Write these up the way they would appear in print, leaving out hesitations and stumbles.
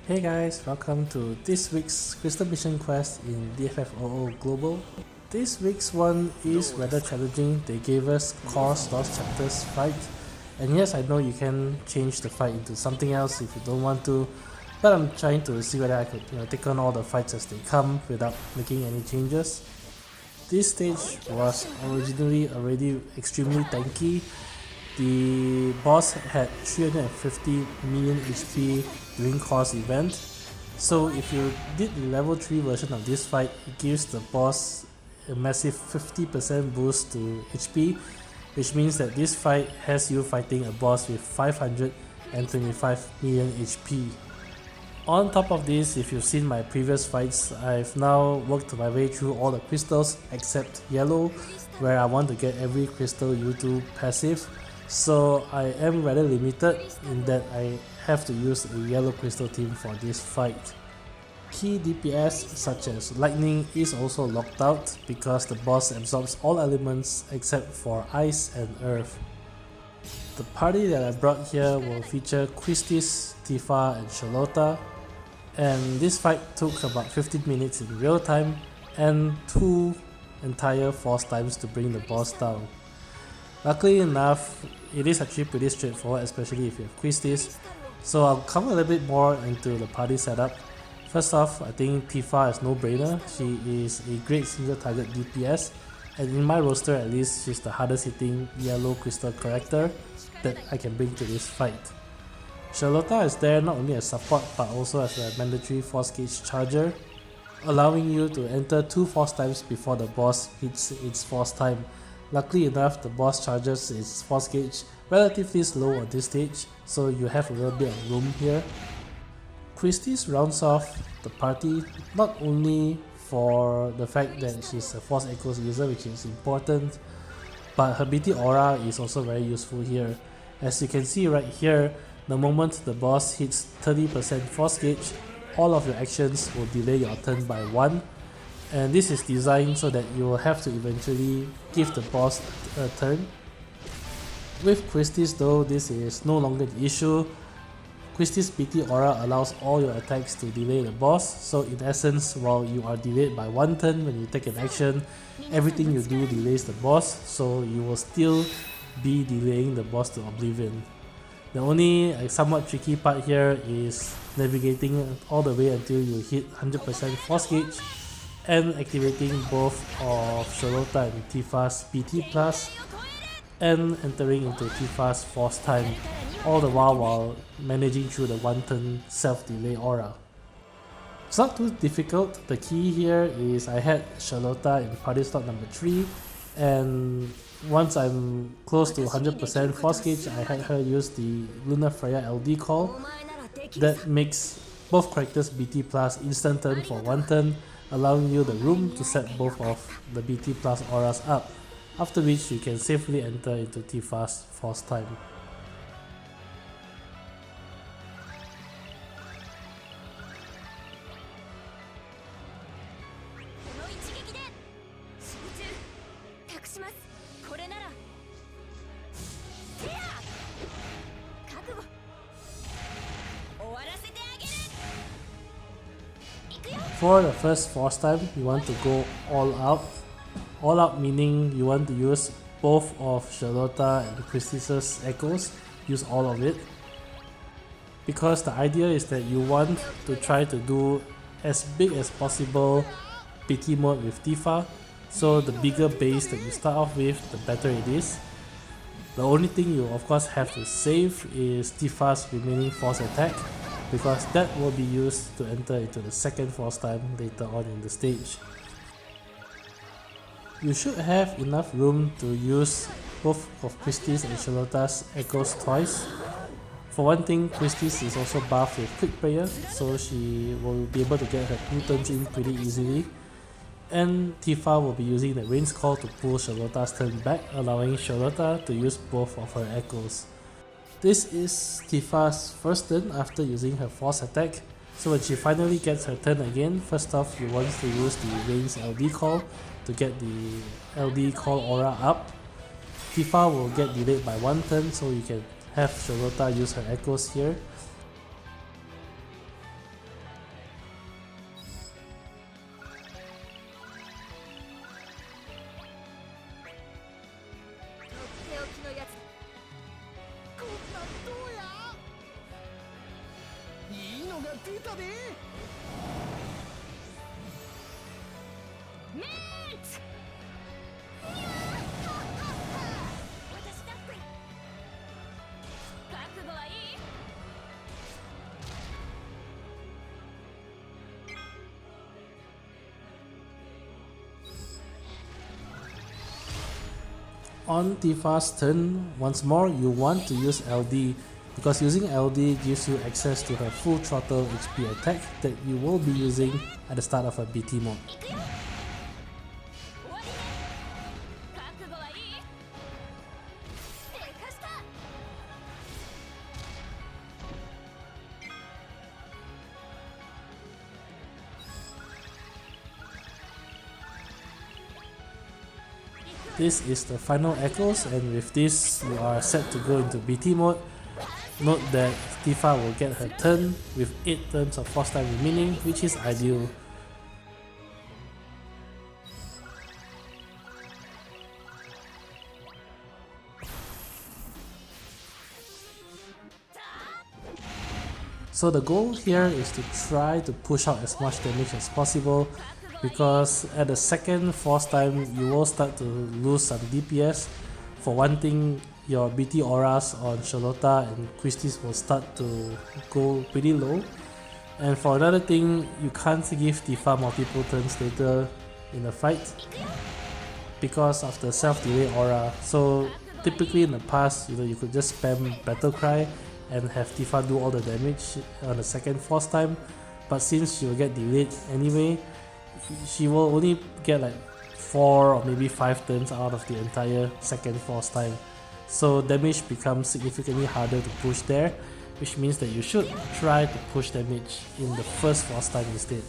Hey guys, welcome to this week's Crystal Mission Quest in DFFOO Global. This week's one is rather challenging. They gave us Cor Lost Chapters fight, and yes, I know you can change the fight into something else if you don't want to, but I'm trying to see whether I could take on all the fights as they come without making any changes. This stage was originally already extremely tanky. The boss had 350 million HP during Cor's event, so if you did the level 3 version of this fight, it gives the boss a massive 50% boost to HP, which means that this fight has you fighting a boss with 525 million HP. On top of this, if you've seen my previous fights, I've now worked my way through all the crystals except yellow, where I want to get every crystal U2 passive. So I am rather limited in that I have to use a yellow crystal team for this fight. Key DPS such as lightning is also locked out because the boss absorbs all elements except for ice and earth. The party that I brought here will feature Quistis, Tifa and Sherlotta, and this fight took about 15 minutes in real time and 2 entire force times to bring the boss down. Luckily enough, it is actually pretty straightforward, especially if you have Quistis, so I'll cover a little bit more into the party setup. First off, I think Tifa is no brainer. She is a great single target DPS, and in my roster at least, she's the hardest hitting yellow crystal character that I can bring to this fight. Sherlotta is there not only as support but also as a mandatory force gauge charger, allowing you to enter 2 force times before the boss hits its force time. Luckily enough, the boss charges its force gauge relatively slow on this stage, so you have a little bit of room here. Quistis rounds off the party not only for the fact that she's a force echoes user, which is important, but her BT aura is also very useful here. As you can see right here, the moment the boss hits 30% force gauge, all of your actions will delay your turn by 1. And this is designed so that you will have to eventually give the boss a turn. With Quistis though, this is no longer the issue. Quistis BT Aura allows all your attacks to delay the boss, so in essence, while you are delayed by 1 turn when you take an action, everything you do delays the boss, so you will still be delaying the boss to oblivion. The only somewhat tricky part here is navigating all the way until you hit 100% force gauge, and activating both of Sherlotta and Tifa's BT Plus, and entering into Tifa's force time, all the while managing through the 1 turn self-delay aura. It's not too difficult. The key here is I had Sherlotta in party slot number 3, and once I'm close to 100% force gauge, I had her use the Lunafreya LD call. That makes both characters BT Plus instant turn for 1 turn, allowing you the room to set both of the BT Plus auras up, after which you can safely enter into Tifa's force time. For the first force time, you want to go all out. All out meaning you want to use both of Sherlotta and Quistis' echoes, use all of it. Because the idea is that you want to try to do as big as possible BT mode with Tifa, so the bigger base that you start off with, the better it is. The only thing you of course have to save is Tifa's remaining force attack, because that will be used to enter into the second force time later on in the stage. You should have enough room to use both of Quistis and Sherlotta's echoes twice. For one thing, Quistis is also buffed with quick prayer, so she will be able to get her 2 turns in pretty easily. And Tifa will be using the Rain's Call to pull Sherlotta's turn back, allowing Sherlotta to use both of her echoes. This is Tifa's first turn after using her force attack, so when she finally gets her turn again, first off you want to use the Rain's LD call to get the LD call aura up. Tifa will get delayed by 1 turn, so you can have Sherlotta use her echoes here. On Tifa's turn, once more you want to use LD, because using LD gives you access to her full throttle HP attack that you will be using at the start of her BT mode. This is the final echoes, and with this you are set to go into BT mode. Note that Tifa will get her turn with 8 turns of force time remaining, which is ideal. So the goal here is to try to push out as much damage as possible, because at the second force time you will start to lose some DPS. For one thing, your BT auras on Sherlotta and Quistis will start to go pretty low, and for another thing, you can't give Tifa multiple turns later in the fight because of the self-delay aura. So typically in the past, you could just spam battle cry and have Tifa do all the damage on the second force time, but since she will get delayed anyway, she will only get like 4 or maybe 5 turns out of the entire second force time. So damage becomes significantly harder to push there, which means that you should try to push damage in the first force time instead.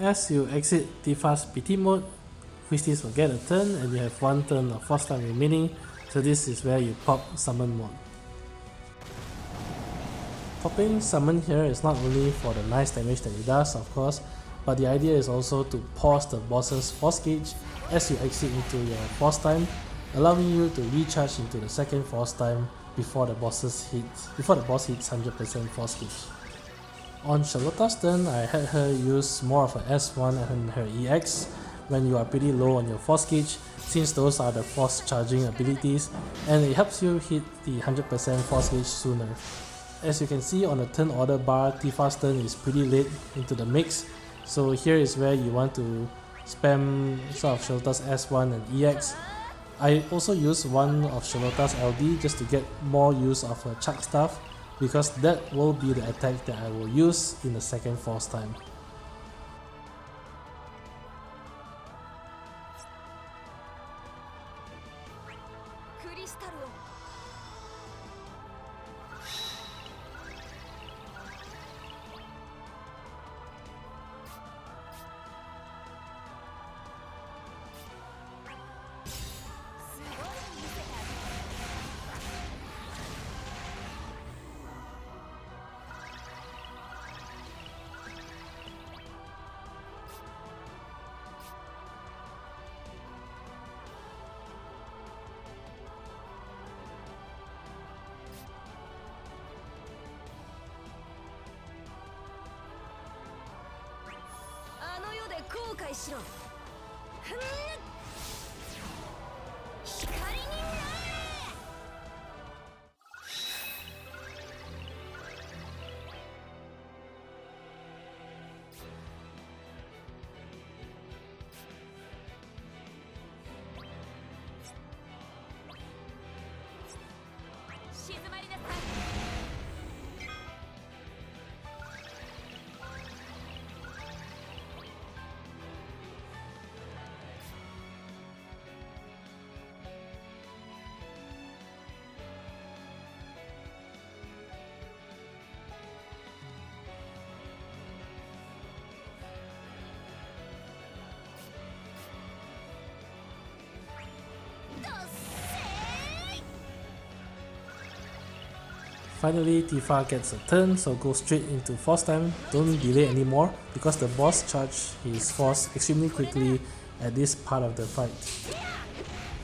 As you exit Tifa's BT mode, Quistis will get a turn and you have 1 turn of force time remaining, so this is where you pop summon mode. Popping summon here is not only for the nice damage that it does, of course, but the idea is also to pause the boss's force gauge as you exit into your force time, allowing you to recharge into the second force time before the boss hits 100% force gauge. On Sherlotta's turn, I had her use more of a S1 and her EX when you are pretty low on your force gauge, since those are the force charging abilities and it helps you hit the 100% force gauge sooner. As you can see on the turn order bar, Tifa's turn is pretty late into the mix, so here is where you want to spam sort of Sherlotta's S1 and EX. I also use one of Sherlotta's LD just to get more use of her chuck stuff, because that will be the attack that I will use in the second force time. Finally, Tifa gets a turn, so go straight into force time, don't delay anymore because the boss charged his force extremely quickly at this part of the fight.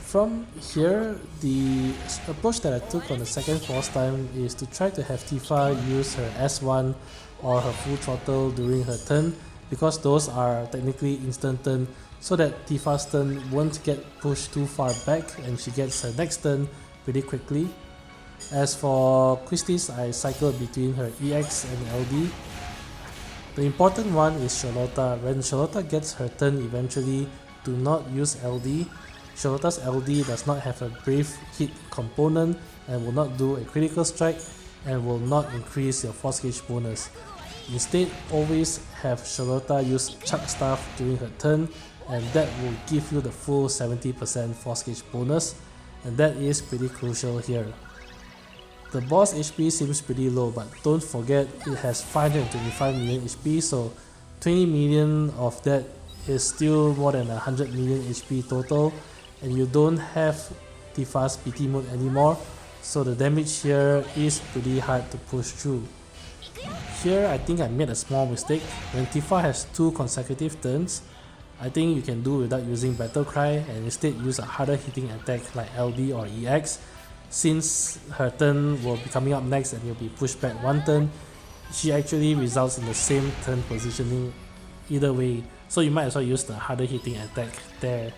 From here, the approach that I took on the second force time is to try to have Tifa use her S1 or her full throttle during her turn, because those are technically instant turn, so that Tifa's turn won't get pushed too far back and she gets her next turn pretty quickly. As for Quistis, I cycle between her EX and LD. The important one is Sherlotta. When Sherlotta gets her turn eventually, do not use LD. Sherlotta's LD does not have a brave hit component and will not do a critical strike and will not increase your force gauge bonus. Instead, always have Sherlotta use chuck staff during her turn, and that will give you the full 70% force gauge bonus, and that is pretty crucial here. The boss HP seems pretty low, but don't forget it has 525 million HP, so 20 million of that is still more than 100 million HP total, and you don't have Tifa's BT mode anymore, so the damage here is pretty hard to push through. Here I think I made a small mistake. When Tifa has 2 consecutive turns, I think you can do without using Battle Cry and instead use a harder hitting attack like LD or EX. Since her turn will be coming up next and you'll be pushed back 1 turn, she actually results in the same turn positioning either way, so you might as well use the harder hitting attack there.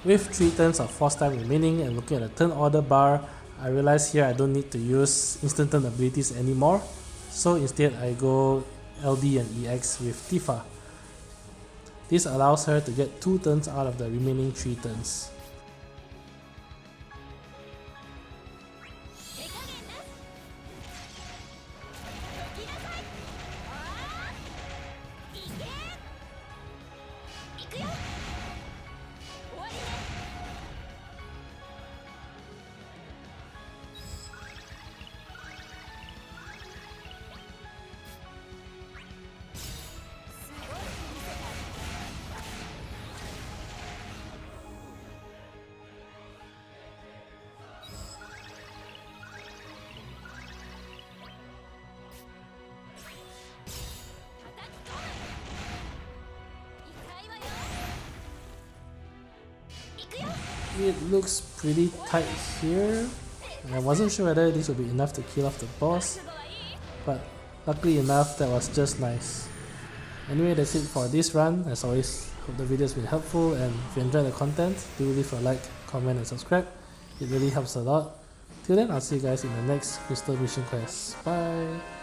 With 3 turns of force time remaining and looking at the turn order bar, I realize here I don't need to use instant turn abilities anymore, so instead I go LD and EX with Tifa. This allows her to get 2 turns out of the remaining 3 turns. It looks pretty tight here, and I wasn't sure whether this would be enough to kill off the boss, but luckily enough that was just nice. Anyway, that's it for this run. As always, hope the video has been helpful, and if you enjoyed the content, do leave a like, comment and subscribe. It really helps a lot. Till then, I'll see you guys in the next Crystal Mission Quest. Bye!